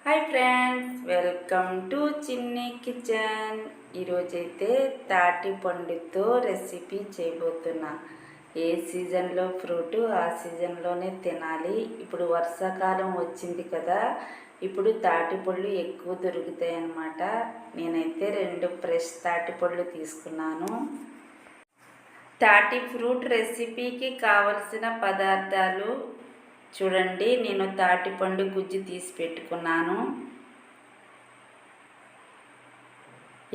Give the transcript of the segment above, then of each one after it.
Hi friends, welcome to చిన్ని kitchen. ఈరోజైతే తాటి పండుతో రెసిపీ చేయబోతున్నా. ఏ సీజన్లో ఫ్రూట్ ఆ సీజన్లోనే తినాలి. ఇప్పుడు వర్షాకాలం వచ్చింది కదా, ఇప్పుడు తాటి పళ్ళు ఎక్కువ దొరుకుతాయి అన్నమాట. నేనైతే 2 ఫ్రెష్ తాటి పళ్ళు తీసుకున్నాను. తాటి ఫ్రూట్ రెసిపీకి కావలసిన పదార్థాలు చూడండి. నేను తాటిపండు గుజ్జు తీసి పెట్టుకున్నాను.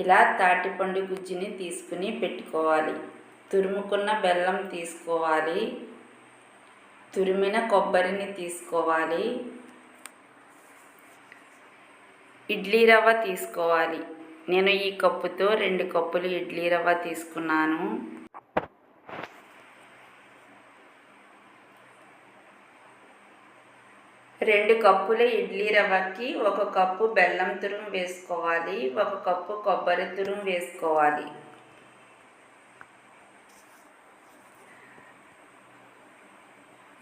ఇలా తాటిపండు గుజ్జుని తీసుకుని పెట్టుకోవాలి. తురుముకున్న బెల్లం తీసుకోవాలి. తురిమిన కొబ్బరిని తీసుకోవాలి. ఇడ్లీ రవ్వ తీసుకోవాలి. నేను ఈ కప్పుతో 2 కప్పులు ఇడ్లీ రవ్వ తీసుకున్నాను. 2 కప్పుల ఇడ్లీ రవ్వకి 1 కప్పు బెల్లం తురుము వేసుకోవాలి. 1 కప్పు కొబ్బరి తురుము వేసుకోవాలి.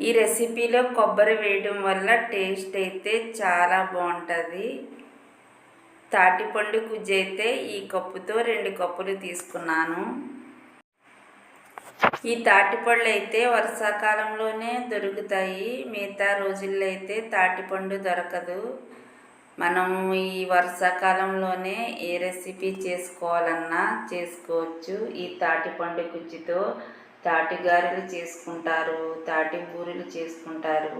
ఈ రెసిపీలో కొబ్బరి వేయడం వల్ల టేస్ట్ అయితే చాలా బాగుంటుంది. తాటిపండు గుజ్జు అయితే ఈ కప్పుతో 2 కప్పులు తీసుకున్నాను. ఈ తాటిపళ్ళు అయితే వర్షాకాలంలోనే దొరుకుతాయి. మిగతా రోజుల్లో అయితే తాటిపండు దొరకదు. మనం ఈ వర్షాకాలంలోనే ఏ రెసిపీ చేసుకోవాలన్నా చేసుకోవచ్చు. ఈ తాటిపండు గుజ్జుతో తాటి గారెలు చేసుకుంటారు, తాటి బూరెలు చేసుకుంటారు,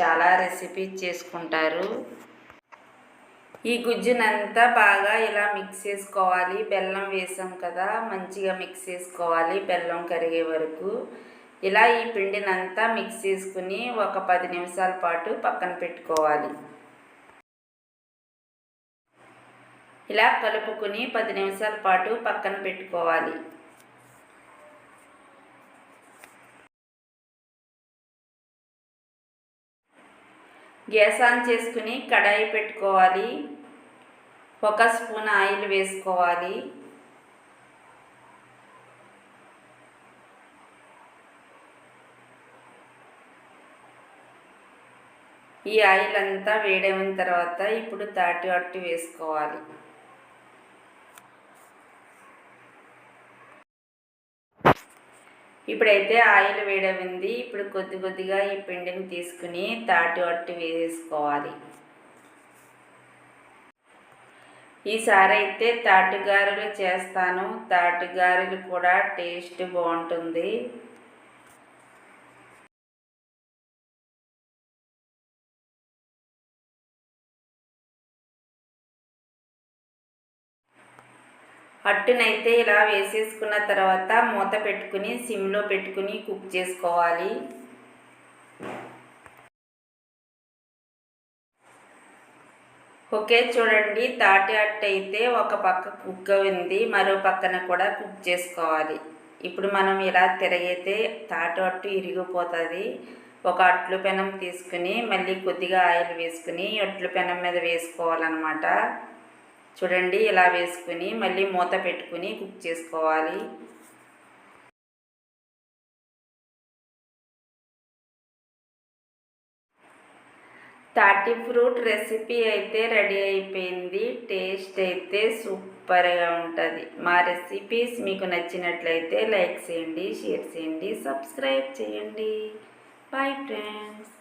చాలా రెసిపీస్ చేసుకుంటారు. ఈ గుజ్జునంతా బాగా ఇలా మిక్స్ చేసుకోవాలి. బెల్లం వేసాం కదా, మంచిగా మిక్స్ చేసుకోవాలి బెల్లం కరిగే వరకు. ఇలా ఈ పిండినంతా మిక్స్ చేసుకుని ఒక 10 నిమిషాల పాటు పక్కన పెట్టుకోవాలి. ఇలా కలుపుకుని 10 నిమిషాల పాటు పక్కన పెట్టుకోవాలి. గ్యాస్ ఆన్ చేసుకుని కడాయి పెట్టుకోవాలి. 1 స్పూన్ ఆయిల్ వేసుకోవాలి. ఈ ఆయిల్ అంతా వేడైన తర్వాత ఇప్పుడు తాటి అట్టు వేసుకోవాలి. ఇప్పుడైతే ఆయిల్ వేడైంది. ఇప్పుడు కొద్ది కొద్దిగా ఈ పిండిని తీసుకుని తాటి అట్టు వేసుకోవాలి. ఈసారి అయితే తాటి గారెలు చేస్తాను. తాటి గారెలు కూడా టేస్ట్ బాగుంటుంది. అట్టునైతే ఇలా వేసేసుకున్న తర్వాత మూత పెట్టుకుని సిమ్లో పెట్టుకుని కుక్ చేసుకోవాలి. ఓకే, చూడండి, తాటి అట్టు అయితే ఒక పక్క కుక్ అయింది, మరో పక్కన కూడా కుక్ చేసుకోవాలి. ఇప్పుడు మనం ఇలా తిరిగితే తాటి అట్టు ఇరిగిపోతుంది. ఒక అట్లు పెనం తీసుకుని మళ్ళీ కొద్దిగా ఆయిల్ వేసుకుని అట్లు పెనం మీద వేసుకోవాలన్నమాట. చూడండి, ఇలా వేసుకుని మళ్ళీ మూత పెట్టుకుని కుక్ చేసుకోవాలి. తాటి ఫ్రూట్ రెసిపీ అయితే రెడీ అయిపోయింది. టేస్ట్ అయితే సూపర్గా ఉంటుంది. మా రెసిపీస్ మీకు నచ్చినట్లయితే లైక్ చేయండి, షేర్ చేయండి, సబ్స్క్రైబ్ చేయండి. Bye friends.